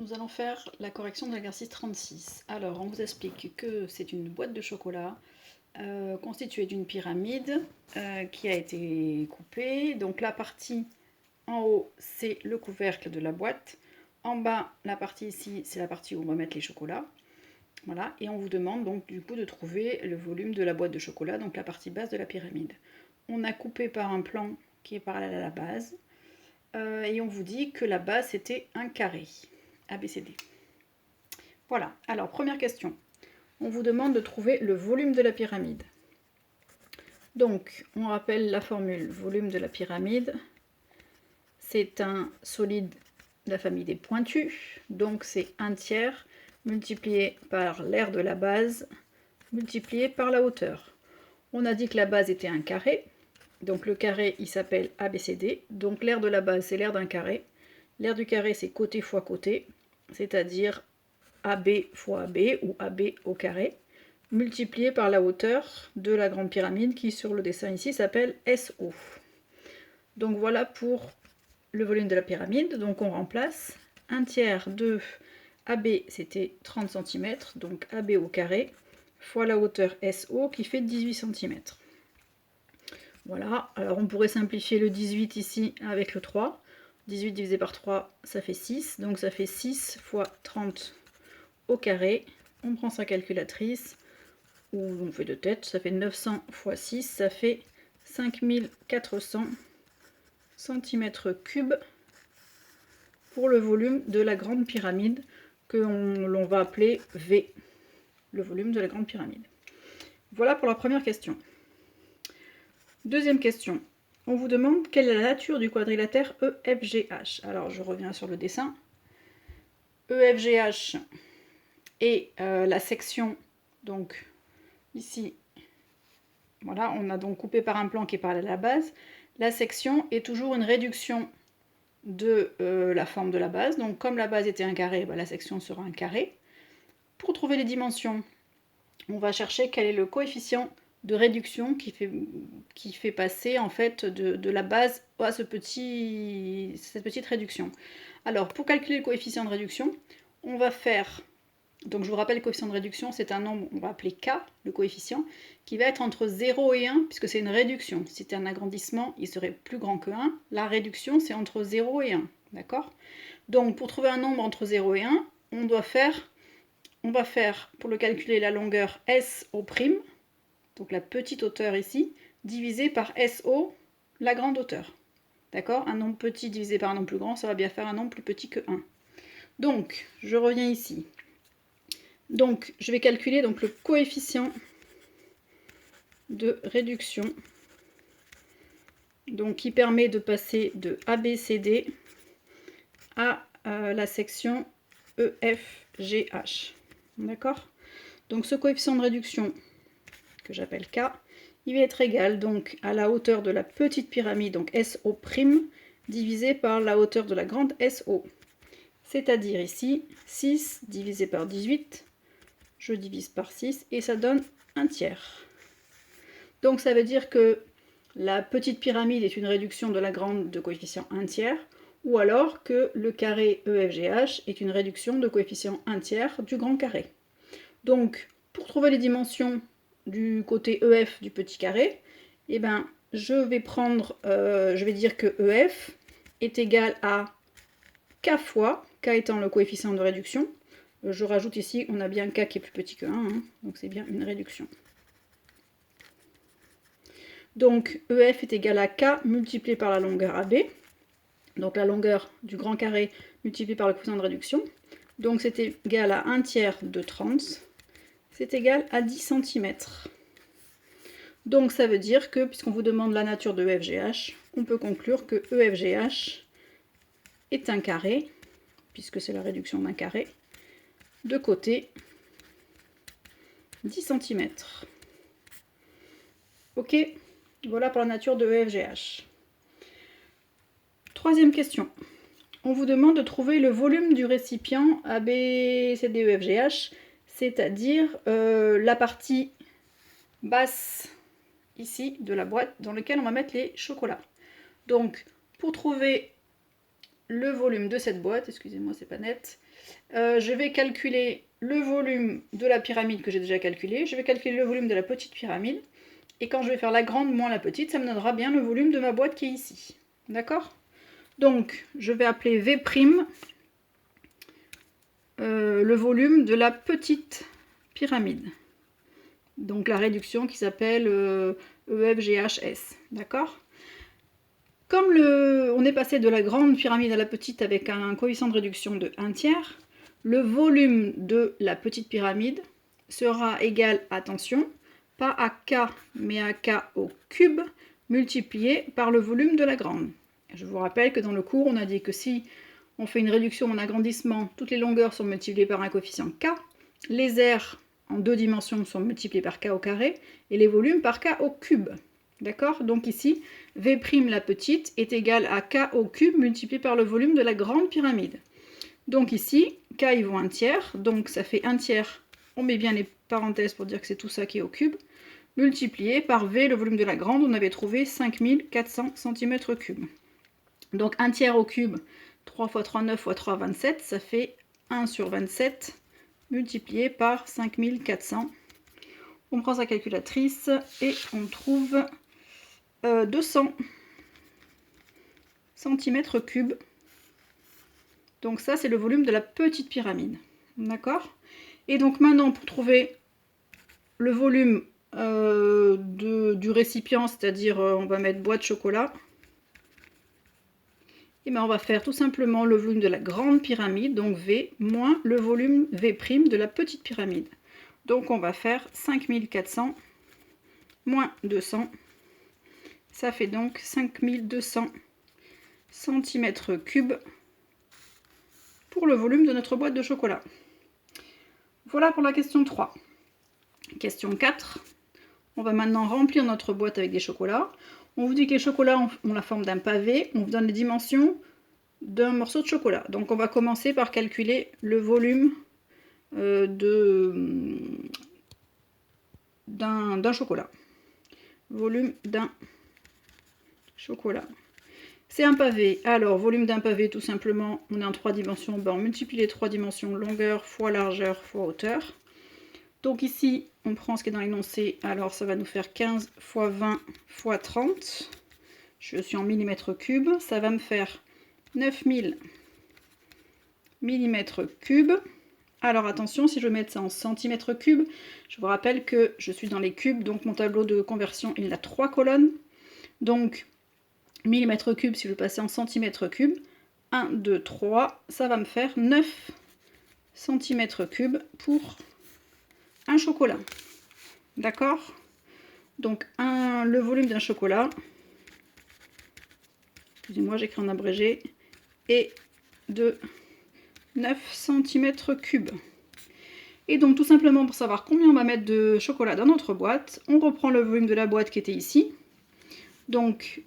Nous allons faire la correction de l'exercice 36. Alors, on vous explique que c'est une boîte de chocolat constituée d'une pyramide qui a été coupée. Donc la partie en haut, c'est le couvercle de la boîte. En bas, la partie ici, c'est la partie où on va mettre les chocolats. Voilà, et on vous demande donc du coup de trouver le volume de la boîte de chocolat, donc la partie basse de la pyramide. On a coupé par un plan qui est parallèle à la base, et on vous dit que la base c'était un carré, ABCD. Voilà, alors première question. On vous demande de trouver le volume de la pyramide. Donc, on rappelle la formule volume de la pyramide. C'est un solide de la famille des pointus, donc c'est 1/3 multiplié par l'aire de la base multiplié par la hauteur. On a dit que la base était un carré, donc le carré il s'appelle ABCD, donc l'aire de la base c'est l'aire d'un carré. L'aire du carré c'est côté fois côté, c'est-à-dire AB fois AB ou AB au carré, multiplié par la hauteur de la grande pyramide qui sur le dessin ici s'appelle SO. Donc voilà pour le volume de la pyramide, donc on remplace 1/3 de AB c'était 30 cm, donc AB au carré, fois la hauteur SO qui fait 18 cm. Voilà, alors on pourrait simplifier le 18 ici avec le 3. 18 divisé par 3, ça fait 6, donc ça fait 6 fois 30 au carré. On prend sa calculatrice, ou on fait de tête, ça fait 900 fois 6, ça fait 5400 cm3 pour le volume de la grande pyramide que l'on va appeler V, le volume de la grande pyramide. Voilà pour la première question. Deuxième question. On vous demande quelle est la nature du quadrilatère EFGH. Alors je reviens sur le dessin. EFGH est la section, donc ici, voilà, on a donc coupé par un plan qui est parallèle à la base. La section est toujours une réduction de la forme de la base. Donc comme la base était un carré, la section sera un carré. Pour trouver les dimensions, on va chercher quel est le coefficient de réduction qui fait passer en fait de la base à cette petite réduction. Alors pour calculer le coefficient de réduction, on va faire, donc je vous rappelle le coefficient de réduction, c'est un nombre, on va appeler K, le coefficient, qui va être entre 0 et 1, puisque c'est une réduction. Si c'était un agrandissement, il serait plus grand que 1. La réduction, c'est entre 0 et 1, d'accord? Donc pour trouver un nombre entre 0 et 1, on va faire, pour le calculer, la longueur SO', donc la petite hauteur ici, divisé par SO, la grande hauteur. D'accord? Un nombre petit divisé par un nombre plus grand, ça va bien faire un nombre plus petit que 1. Donc, je reviens ici. Donc, je vais calculer donc, le coefficient de réduction, donc, qui permet de passer de ABCD à la section EFGH. D'accord? Donc, ce coefficient de réduction, que j'appelle K, il va être égal donc à la hauteur de la petite pyramide, donc SO', divisé par la hauteur de la grande SO. C'est-à-dire ici, 6 divisé par 18, je divise par 6 et ça donne 1/3. Donc ça veut dire que la petite pyramide est une réduction de la grande de coefficient 1/3, ou alors que le carré EFGH est une réduction de coefficient 1/3 du grand carré. Donc pour trouver les dimensions du côté EF du petit carré, eh ben, je vais dire que EF est égal à K fois, K étant le coefficient de réduction. Je rajoute ici, on a bien K qui est plus petit que 1, hein, donc c'est bien une réduction. Donc EF est égal à K multiplié par la longueur AB, donc la longueur du grand carré multiplié par le coefficient de réduction. Donc c'est égal à 1/3 de 30, c'est égal à 10 cm. Donc ça veut dire que, puisqu'on vous demande la nature de EFGH, on peut conclure que EFGH est un carré, puisque c'est la réduction d'un carré, de côté 10 cm. Ok, voilà pour la nature de EFGH. Troisième question. On vous demande de trouver le volume du récipient ABCDEFGH, c'est-à-dire la partie basse ici de la boîte dans laquelle on va mettre les chocolats. Donc pour trouver le volume de cette boîte, excusez-moi c'est pas net, Je vais calculer le volume de la pyramide que j'ai déjà calculé. Je vais calculer le volume de la petite pyramide. Et quand je vais faire la grande moins la petite, ça me donnera bien le volume de ma boîte qui est ici. D'accord? Donc, je vais appeler V', le volume de la petite pyramide. Donc la réduction qui s'appelle EFGHS. D'accord? Comme on est passé de la grande pyramide à la petite avec un coefficient de réduction de 1/3, le volume de la petite pyramide sera égal, attention, pas à K, mais à K au cube, multiplié par le volume de la grande. Je vous rappelle que dans le cours, on a dit que si on fait une réduction en agrandissement, toutes les longueurs sont multipliées par un coefficient K, les aires en 2 dimensions sont multipliées par K au carré, et les volumes par K au cube. D'accord? Donc ici, V' la petite est égal à K au cube multiplié par le volume de la grande pyramide. Donc ici, K il vaut 1/3, donc ça fait 1/3, on met bien les parenthèses pour dire que c'est tout ça qui est au cube, multiplié par V, le volume de la grande, on avait trouvé 5400 cm3. Donc 1/3 au cube, 3 x 3, 9 x 3, 27, ça fait 1/27, multiplié par 5400. On prend sa calculatrice et on trouve 200 cm3. Donc ça, c'est le volume de la petite pyramide. D'accord? Et donc maintenant, pour trouver le volume du récipient, c'est-à-dire on va mettre boîte chocolat, et bien on va faire tout simplement le volume de la grande pyramide, donc V, moins le volume V' de la petite pyramide. Donc on va faire 5400 moins 200. Ça fait donc 5200 cm3 pour le volume de notre boîte de chocolat. Voilà pour la question 3. Question 4. On va maintenant remplir notre boîte avec des chocolats. On vous dit que les chocolats ont la forme d'un pavé. On vous donne les dimensions d'un morceau de chocolat. Donc on va commencer par calculer le volume d'un chocolat. Volume d'un chocolat. C'est un pavé. Alors, volume d'un pavé, tout simplement, on est en 3 dimensions. Ben, on multiplie les 3 dimensions, longueur fois largeur fois hauteur. Donc ici, on prend ce qui est dans l'énoncé. Alors, ça va nous faire 15 fois 20 fois 30. Je suis en millimètres cubes. Ça va me faire 9000 millimètres cubes. Alors, attention, si je mets ça en centimètres cubes, je vous rappelle que je suis dans les cubes. Donc, mon tableau de conversion, il a 3 colonnes. Donc, millimètres cubes, si je passais en centimètres cubes, 1, 2, 3, ça va me faire 9 centimètres cubes pour un chocolat. D'accord? Donc le volume d'un chocolat, excusez-moi, j'écris en abrégé, est de 9 centimètres cubes. Et donc tout simplement pour savoir combien on va mettre de chocolat dans notre boîte, on reprend le volume de la boîte qui était ici. Donc